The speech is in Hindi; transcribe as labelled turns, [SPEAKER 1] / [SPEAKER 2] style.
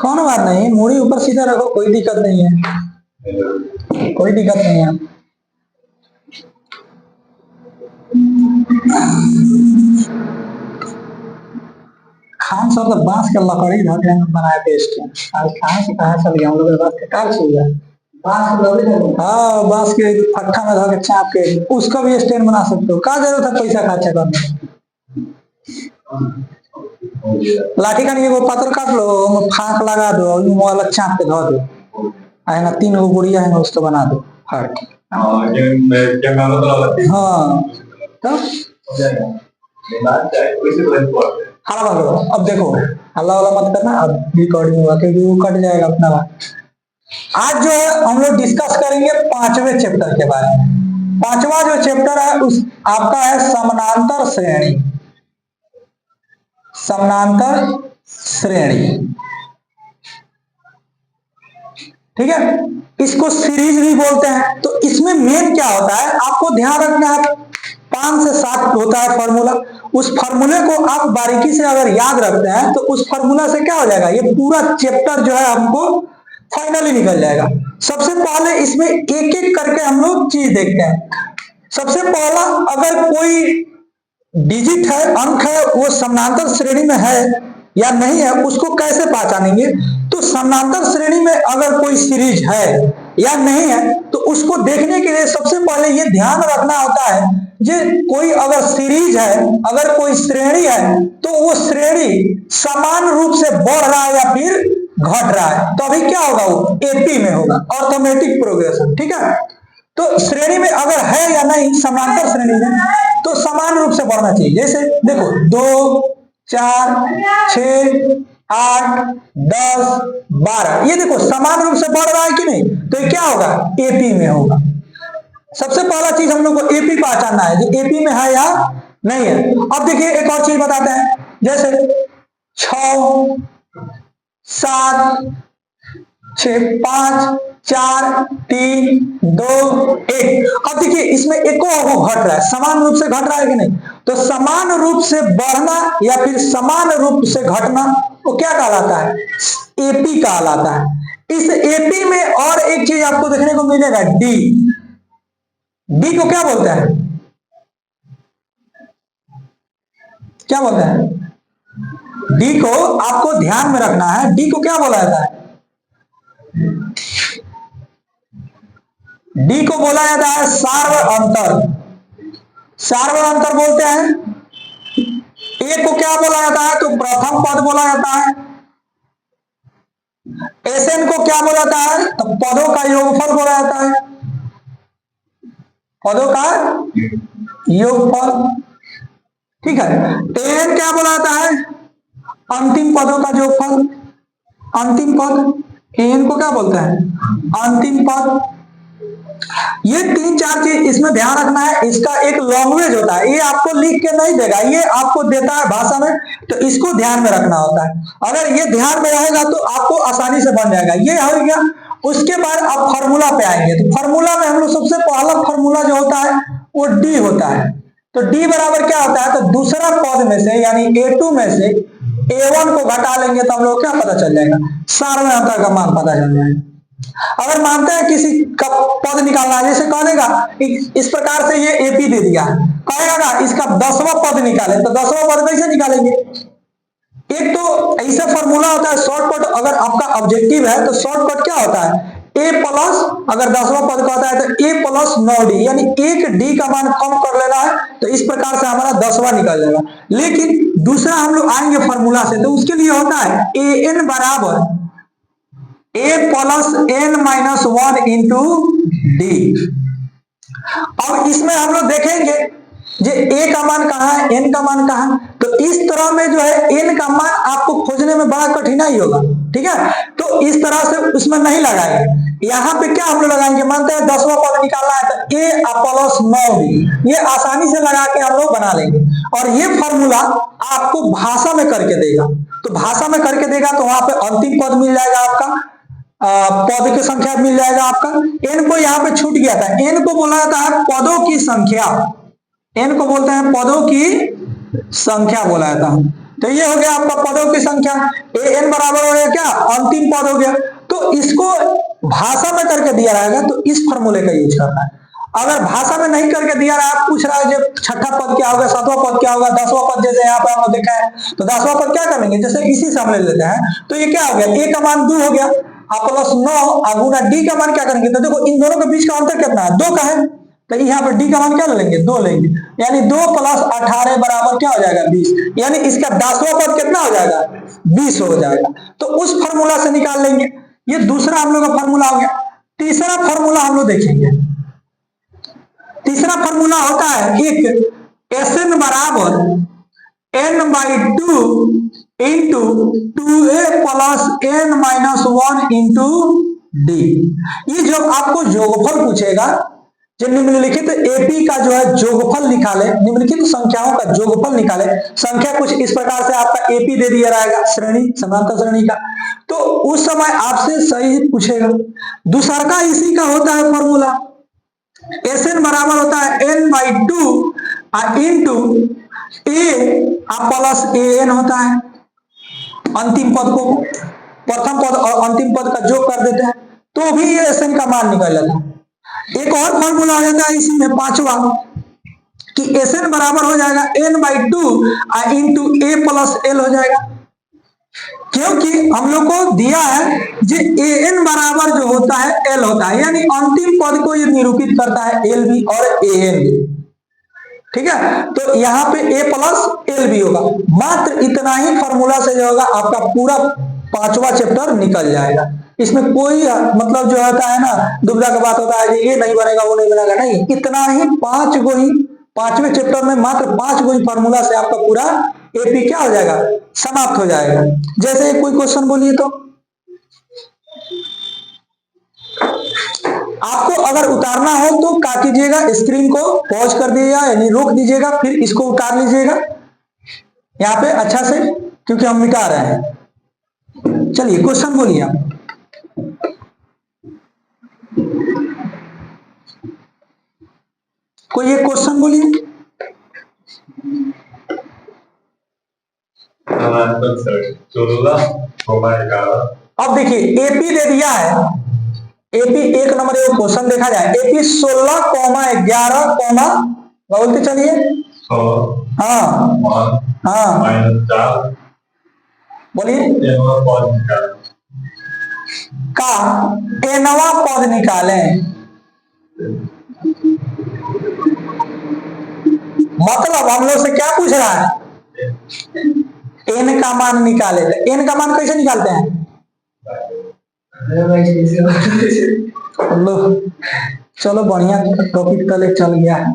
[SPEAKER 1] कौन बात नहीं, मूड़ी ऊपर सीधा रखो, कोई दिक्कत नहीं है, कोई दिक्कत नहीं है। खान सर तो बांस के लकड़ी धके बनाए टेस्ट है। आज कहाँ से कहाँ चल गया, हम लोग के पास काल चल गया। हाँ, बांस के फट्टा में धके चाप के उसका भी स्टैंड बना सकते हो। क्या जरूरत है पैसा खर्चा करने। लाठी का नहीं, वो पत्थर काट लो, फांक लगा दो, अलग चाप के धो दो, है ना, 3 गुड़िया है उसको बना दो हार्ट। हाँ तो हल्ला बंद करो। अब देखो, हल्ला वाला मत करना, अब रिकॉर्डिंग हुआ क्योंकि वो कट जाएगा अपना बात। आज जो है हम लोग डिस्कस करेंगे 5वें चैप्टर के बारे में। 5वां जो चैप्टर है उस आपका है समानांतर श्रेणी। समानांतर श्रेणी, ठीक है, इसको सीरीज भी बोलते हैं। तो इसमें मेन क्या होता है आपको ध्यान रखना है, 5 से 7 होता है फॉर्मूला। उस फॉर्मूले को आप बारीकी से अगर याद रखते हैं तो उस फॉर्मूला से क्या हो जाएगा, ये पूरा चैप्टर जो है हमको फाइनली निकल जाएगा। सबसे पहले इसमें एक एक करके हम लोग चीज देखते हैं। सबसे पहला, अगर कोई डिजिट है, अंक है, वो समानांतर श्रेणी में है या नहीं है, उसको कैसे पहचानेंगे। तो समानांतर श्रेणी में अगर कोई सीरीज है या नहीं है तो उसको देखने के लिए सबसे पहले ये ध्यान रखना होता है, जे कोई अगर सीरीज है, अगर कोई श्रेणी है तो वो श्रेणी समान रूप से बढ़ रहा है या फिर घट रहा है, तो अभी क्या होगा, वो एपी में होगा, ऑर्थोमेटिक प्रोग्रेशन। ठीक है, तो श्रेणी में अगर है या नहीं, समांतर श्रेणी में, तो समान रूप से बढ़ना चाहिए। जैसे देखो 2, 4, 6, 8, 10, 12, ये देखो समान रूप से बढ़ रहा है कि नहीं, तो ये क्या होगा, एपी में होगा। सबसे पहला चीज हम लोग को एपी पहचानना है, जो एपी में है या नहीं है। अब देखिए एक और चीज बताते हैं, जैसे 6, 7, 6, 5, 4, 3, 2, 1। अब देखिए इसमें एको घट रहा है, समान रूप से घट रहा है कि नहीं, तो समान रूप से बढ़ना या फिर समान रूप से घटना वो क्या कहलाता है, एपी कहलाता है। इस एपी में और एक चीज आपको देखने को मिलेगा, डी। डी को क्या बोलते हैं, क्या बोलते हैं, डी को आपको ध्यान में रखना है। डी को क्या बोला जाता है, डी को बोला जाता है सार्व अंतर। सार्व अंतर बोलते हैं। ए को क्या बोला जाता है, तो प्रथम पद बोला जाता है। एसएन को क्या बोला जाता है, तो पदों का योगफल बोला जाता है, पदों का योगफल। ठीक है, एन क्या बोला जाता है, अंतिम पदों का योगफल, अंतिम पद। एन को क्या बोलते हैं, अंतिम पद। ये 3-4 चीज इसमें ध्यान रखना है। इसका एक लैंग्वेज होता है, ये आपको लिख के नहीं देगा, ये आपको देता है भाषा में, तो इसको ध्यान में रखना होता है। अगर ये ध्यान में रहेगा तो आपको आसानी से बन जाएगा। ये हो गया। उसके बाद आप फार्मूला पे आएंगे, तो फार्मूला में हम लोग सबसे पहला फार्मूला जो होता है वो डी होता है। तो डी बराबर क्या होता है, तो दूसरा पद में से यानी A2 में से A1 को घटा लेंगे तो हम लोग क्या पता चल जाएगा, सार्वत्रिक अंतर का मान पता चल जाएगा। अगर मानते हैं किसी का पद निकालना है, जैसे कह देगा इस प्रकार से ये एपी दे दिया, कहेगा ना इसका 10वां पद निकाले, तो 10वां पद कैसे निकालेंगे। एक तो ऐसा फॉर्मूला होता है शॉर्टकट, अगर आपका ऑब्जेक्टिव है तो शॉर्टकट क्या होता है, ए प्लस, अगर 10वां पद का होता है तो ए प्लस 9d, यानी एक डी का मान कम कर लेना है, तो इस प्रकार से हमारा 10वां निकल जाएगा। लेकिन दूसरा हम लोग आएंगे फॉर्मूला से, तो उसके लिए होता है ए एन बराबर a plus n minus 1 into D. अब इसमें हम लोग देखेंगे जे a का मान कहाँ है, n का मान कहाँ है, तो इस तरह में जो है n का मान आपको खोजने में बड़ा कठिनाई होगा। ठीक है, तो इस तरह से उसमें नहीं लगाएंगे। यहाँ पे क्या हम लोग लगाएंगे, मानते हैं 10वां पद निकालना है तो a प्लस 9b, ये आसानी से लगा के हम लोग बना लेंगे। और ये फॉर्मूला आपको भाषा में करके देगा, तो भाषा में करके देगा तो वहां पे अंतिम पद मिल जाएगा आपका, पद की संख्या मिल जाएगा आपका। एन को यहाँ पे छूट गया था, एन को बोला जाता है पदों की संख्या, एन को बोलते हैं पदों की संख्या बोला जाता है। तो ये हो गया आपका पदों की संख्या। an बराबर हो गया क्या, अंतिम पद हो गया। तो इसको भाषा में करके दिया रहेगा तो इस फॉर्मूले का यूज करना है। अगर भाषा में नहीं करके दिया रहा, आप पूछ रहा है जो छठा पद क्या होगा, सातवां पद क्या होगा, 10वां पद, जैसे यहाँ पे हमने देखा है, तो 10वां पद क्या करेंगे, जैसे इसी से हम ले लेते हैं, तो ये क्या हो गया, a का मान 2 हो गया, आप प्लस 9 गुना d का मान क्या करेंगे, तो देखो इन दोनों के बीच का अंतर कितना है, 2 का है, तो यहाँ पर d का मान क्या लेंगे, 2 लेंगे, यानी 2 प्लस 18 बराबर क्या हो जाएगा, 20, यानी इसका 10वां पद कितना हो जाएगा, 20 हो जाएगा। तो उस फॉर्मूला से निकाल लेंगे। ये दूसरा हम लोग का फॉर्मूला हो गया। तीसरा फॉर्मूला हम लोग देखेंगे। तीसरा फॉर्मूला होता है एक Sn बराबर n/2 into 2a plus n minus 1 into d। ये जो आपको योगफल पूछेगा, जो निम्नलिखित एपी का जो है योगफल निकाले, निम्नलिखित संख्याओं का योगफल निकाले। संख्या कुछ इस प्रकार से आपका एपी दे दिया रहेगा, श्रेणी, समांतर श्रेणी का, तो उस समय आपसे सही पूछेगा। दूसरा का इसी का होता है फॉर्मूला, Sn बराबर होता है n/2 into a plus an होता है। अंतिम पद को प्रथम पद और अंतिम पद का जोड़ कर देते हैं तो भी ये Sn का मान निकल जाता है। एक और फॉर्मूला आ जाता है इसी में, पांचवा, कि Sn बराबर हो जाएगा n/2 into a plus l हो जाएगा, क्योंकि हम लोग को दिया है जो an बराबर जो होता है l होता है, यानी अंतिम पद को ये निरूपित करता है l भी और an भी, ठीक है। तो यहाँ पे a प्लस l भी होगा। मात्र इतना ही फॉर्मूला से जो होगा आपका पूरा 5वां चैप्टर निकल जाएगा। इसमें कोई मतलब जो होता है ना, दुविधा का बात होता है कि ये नहीं बनेगा वो नहीं बनेगा, नहीं, इतना ही 5वें चैप्टर में मात्र 5 गो ही फॉर्मूला से आपका पूरा एपी क्या हो जाएगा, समाप्त हो जाएगा। जैसे कोई क्वेश्चन बोलिए तो आपको अगर उतारना हो तो क्या कीजिएगा, स्क्रीन को पॉज कर दीजिएगा, यानी रोक दीजिएगा, फिर इसको उतार लीजिएगा यहाँ पे अच्छा से, क्योंकि हम मिटा रहे हैं। चलिए क्वेश्चन बोलिए आप। कोई एक क्वेश्चन बोलिए। अब देखिए एपी दे दिया है, एपी 1 नंबर एक क्वेश्चन देखा जाए, एपी 16,11, बोलते चलिए, हाँ बोलिए, का nवां पद निकालें। मतलब हम लोग से क्या पूछ रहा है, n का मान निकाले। n का मान कैसे निकालते हैं, चलो बढ़िया टॉपिक तले चल गया है।